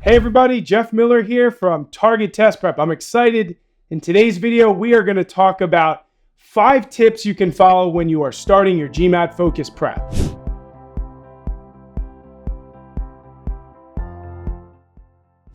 Hey everybody, Jeff Miller here from Target Test Prep. I'm excited. In today's video, we are going to talk about 5 tips you can follow when you are starting your GMAT focus prep.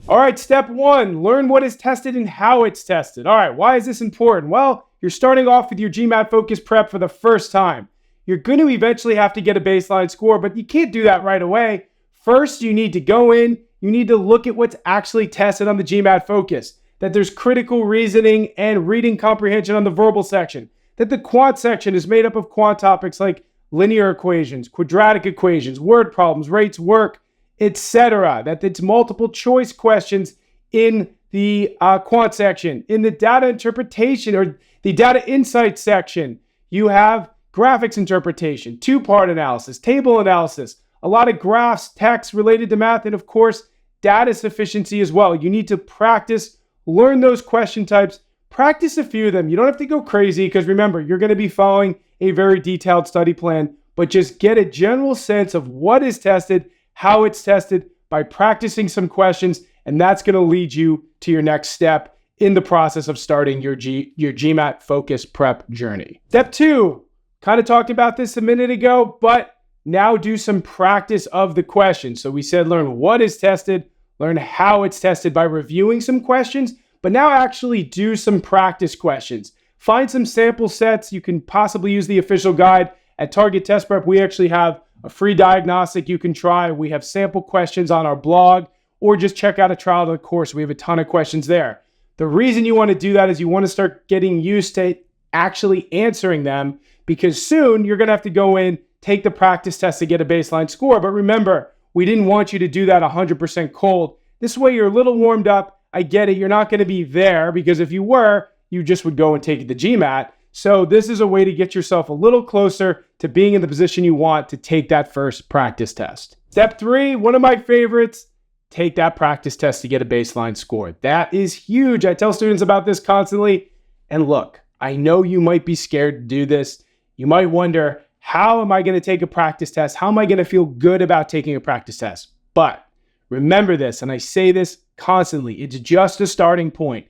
All right, step 1, learn what is tested and how it's tested. All right, why is this important? Well, you're starting off with your GMAT focus prep for the first time. You're going to eventually have to get a baseline score, but you can't do that right away. First, you need to go in. You need to look at what's actually tested on the GMAT focus, that there's critical reasoning and reading comprehension on the verbal section, that the quant section is made up of quant topics like linear equations, quadratic equations, word problems, rates, work, etc., that it's multiple choice questions in the quant section. In the data interpretation or the data insight section, you have graphics interpretation, two-part analysis, table analysis, a lot of graphs, text related to math, and of course, data sufficiency as well. You need to practice, learn those question types, practice a few of them. You don't have to go crazy because remember, you're going to be following a very detailed study plan, but just get a general sense of what is tested, how it's tested by practicing some questions, and that's going to lead you to your next step in the process of starting your GMAT focus prep journey. Step 2, kind of talked about this a minute ago, but now do some practice of the questions. So we said learn what is tested, learn how it's tested by reviewing some questions, but now actually do some practice questions. Find some sample sets. You can possibly use the official guide at Target Test Prep. We actually have a free diagnostic you can try. We have sample questions on our blog, or just check out a trial of the course. We have a ton of questions there. The reason you want to do that is you want to start getting used to actually answering them, because soon you're going to have to go in, take the practice test to get a baseline score. But remember, we didn't want you to do that 100% cold. This way you're a little warmed up. I get it. You're not going to be there because if you were, you just would go and take the GMAT. So this is a way to get yourself a little closer to being in the position you want to take that first practice test. Step 3, one of my favorites, take that practice test to get a baseline score. That is huge. I tell students about this constantly. And look, I know you might be scared to do this. You might wonder, how am I going to take a practice test? How am I going to feel good about taking a practice test? But remember this, and I say this constantly, it's just a starting point.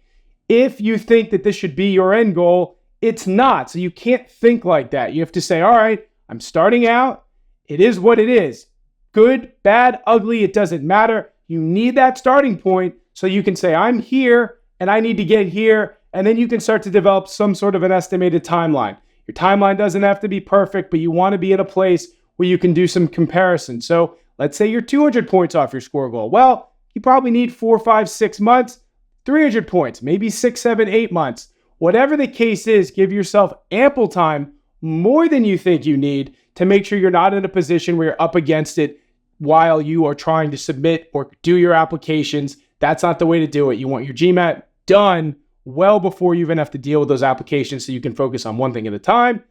If you think that this should be your end goal, it's not. So you can't think like that. You have to say, all right, I'm starting out. It is what it is. Good, bad, ugly, it doesn't matter. You need that starting point so you can say, I'm here and I need to get here. And then you can start to develop some sort of an estimated timeline. Your timeline doesn't have to be perfect, but you want to be in a place where you can do some comparison. So let's say you're 200 points off your score goal. Well, you probably need 4, 5, 6 months, 300 points, maybe 6, 7, 8 months. Whatever the case is, give yourself ample time, more than you think you need, to make sure you're not in a position where you're up against it while you are trying to submit or do your applications. That's not the way to do it. You want your GMAT done well before you even have to deal with those applications so you can focus on one thing at a time.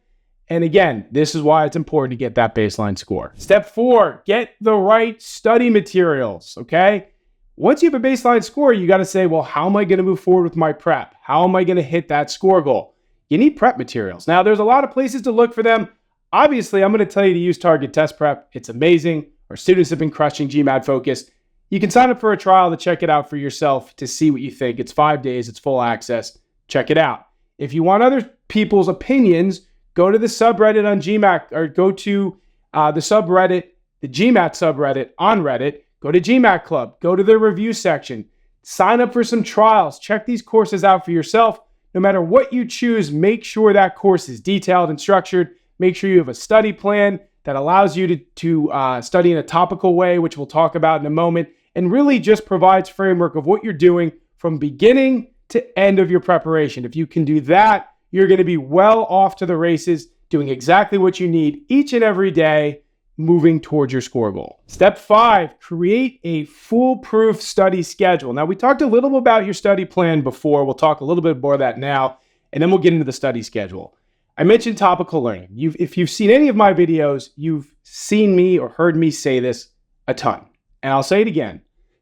And again, this is why it's important to get that baseline score. Step 4, get the right study materials, okay? Once you have a baseline score, you got to say, well, how am I going to move forward with my prep? How am I going to hit that score goal? You need prep materials. Now, there's a lot of places to look for them. Obviously, I'm going to tell you to use Target Test Prep. It's amazing. Our students have been crushing GMAT focus. You can sign up for a trial to check it out for yourself to see what you think. It's 5 days. It's full access. Check it out. If you want other people's opinions, go to the subreddit on GMAT, or go to the subreddit, the GMAT subreddit on Reddit. Go to GMAT Club. Go to the review section. Sign up for some trials. Check these courses out for yourself. No matter what you choose, make sure that course is detailed and structured. Make sure you have a study plan that allows you to study in a topical way, which we'll talk about in a moment, and really just provides framework of what you're doing from beginning to end of your preparation. If you can do that, you're going to be well off to the races, doing exactly what you need each and every day, moving towards your score goal. Step 5, create a foolproof study schedule. Now, we talked a little bit about your study plan before. We'll talk a little bit more of that now, and then we'll get into the study schedule. I mentioned topical learning. If you've seen any of my videos, you've seen me or heard me say this a ton. And I'll say it again.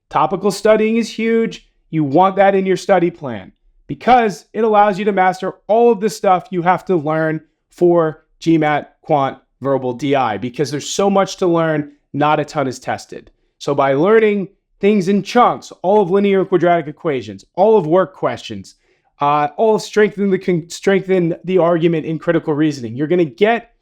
Topical studying is huge. You want that in your study plan because it allows you to master all of the stuff you have to learn for GMAT, Quant, Verbal, DI, because there's so much to learn, not a ton is tested. So by learning things in chunks, all of linear and quadratic equations, all of work questions, all of strengthen the argument in critical reasoning. You're going to get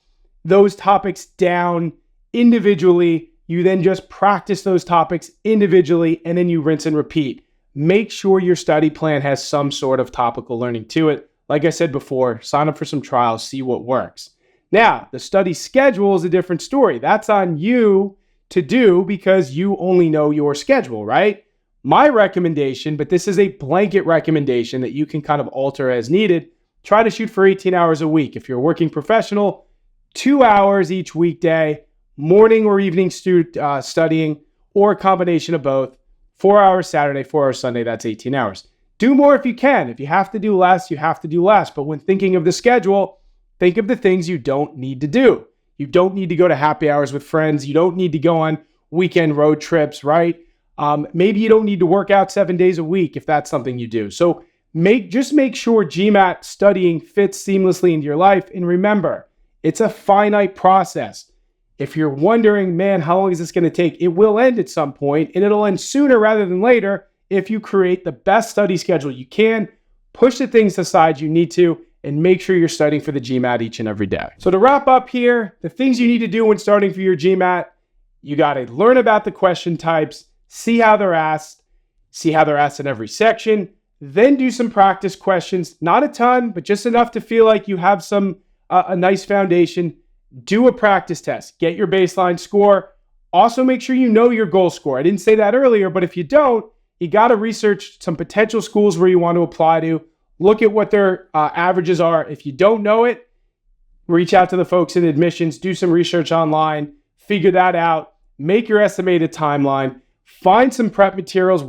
those topics down individually. You then just practice those topics individually, and then you rinse and repeat. Make sure your study plan has some sort of topical learning to it. Like I said before, sign up for some trials, see what works. Now, the study schedule is a different story. That's on you to do because you only know your schedule, right? My recommendation, but this is a blanket recommendation that you can kind of alter as needed, try to shoot for 18 hours a week. If you're a working professional, 2 hours each weekday, morning or evening studying, or a combination of both. 4 hours Saturday, 4 hours Sunday, that's 18 hours. Do more if you can. If you have to do less, you have to do less. But when thinking of the schedule, think of the things you don't need to do. You don't need to go to happy hours with friends. You don't need to go on weekend road trips, right? Maybe you don't need to work out 7 days a week if that's something you do. So just make sure GMAT studying fits seamlessly into your life. And remember, it's a finite process. If you're wondering, man, how long is this going to take? It will end at some point, and it'll end sooner rather than later if you create the best study schedule you can, push the things aside you need to, and make sure you're studying for the GMAT each and every day. So to wrap up here, the things you need to do when starting for your GMAT, you got to learn about the question types, see how they're asked in every section, then do some practice questions, not a ton, but just enough to feel like you have a nice foundation. Do a practice test, get your baseline score. Also make sure you know your goal score. I didn't say that earlier, but if you don't, you got to research some potential schools where you want to apply to. Look at what their averages are. If you don't know it, reach out to the folks in admissions, do some research online, figure that out, make your estimated timeline, find some prep materials,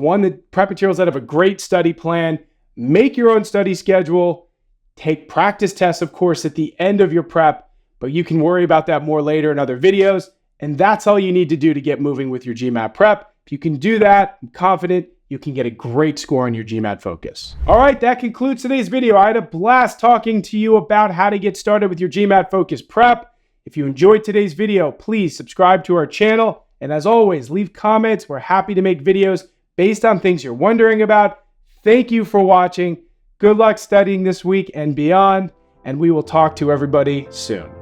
prep materials that have a great study plan, make your own study schedule, take practice tests, of course, at the end of your prep, but you can worry about that more later in other videos. And that's all you need to do to get moving with your GMAT prep. If you can do that, I'm confident you can get a great score on your GMAT focus. All right, that concludes today's video. I had a blast talking to you about how to get started with your GMAT focus prep. If you enjoyed today's video, please subscribe to our channel. And as always, leave comments. We're happy to make videos based on things you're wondering about. Thank you for watching. Good luck studying this week and beyond. And we will talk to everybody soon.